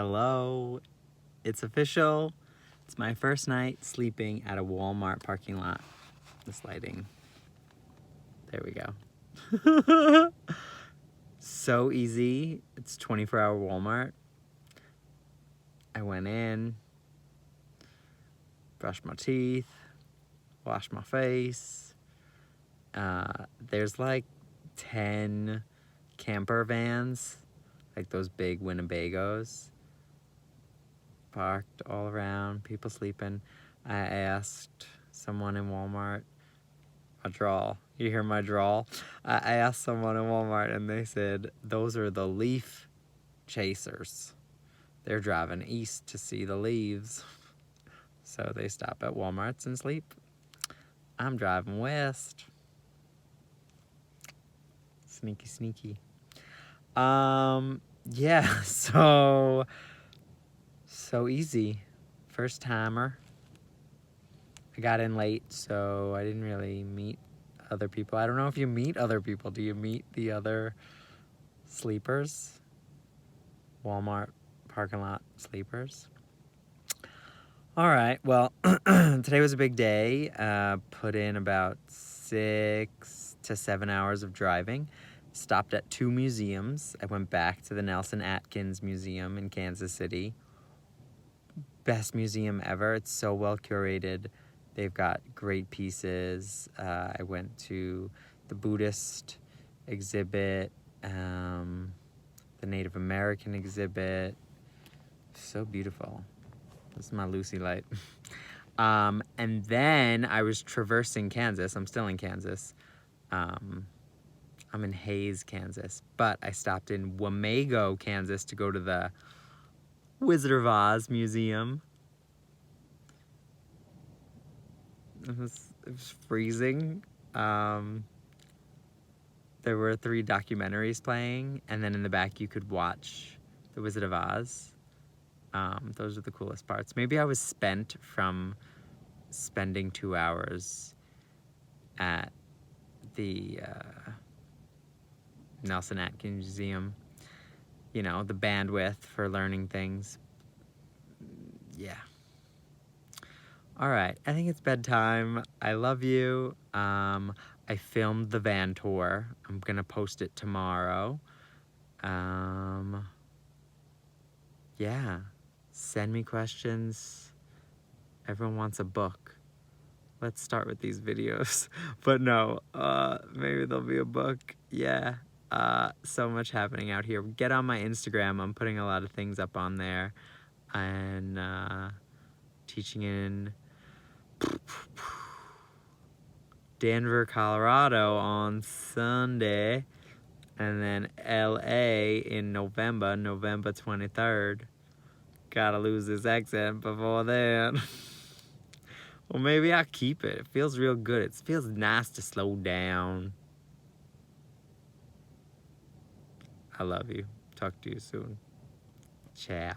Hello, it's official. It's my first night sleeping at a Walmart parking lot. This lighting. There we go. So easy. It's 24-hour Walmart. I went in, brushed my teeth, washed my face. There's like 10 camper vans, like those big Winnebagos, parked all around, people sleeping. I asked someone in Walmart, a drawl. You hear my drawl? I asked someone in Walmart and they said, those are the leaf chasers. They're driving east to see the leaves. So they stop at Walmarts and sleep. I'm driving west. Sneaky, sneaky. Yeah, so easy. First timer. I got in late, so I didn't really meet other people. I don't know if you meet other people. Do you meet the other sleepers? Walmart parking lot sleepers. All right, well, today was a big day. Put in about 6 to 7 hours of driving. Stopped at 2 museums. I went back to the Nelson Atkins Museum in Kansas City. Best museum ever. It's so well curated. They've got great pieces. I went to the Buddhist exhibit, the Native American exhibit. So beautiful. This is my Lucy light. And then I was traversing Kansas. I'm still in Kansas. I'm in Hays, Kansas. But I stopped in Wamego, Kansas to go to the Wizard of Oz Museum. It was freezing. There were 3 documentaries playing, and then in the back you could watch the Wizard of Oz. Those are the coolest parts. Maybe I was spent from spending 2 hours at the Nelson Atkins Museum. You know, the bandwidth for learning things. Yeah. All right, I think it's bedtime. I love you. I filmed the van tour. I'm gonna post it tomorrow. Yeah, send me questions. Everyone wants a book. Let's start with these videos. But no, maybe there'll be a book. Yeah, so much happening out here. Get on my Instagram. I'm putting a lot of things up on there. And teaching in Denver, Colorado on Sunday, and then LA in November 23rd. Gotta lose this accent before then. Well, maybe I'll keep it. It feels real good. It feels nice to slow down. I love you. Talk to you soon. Ciao.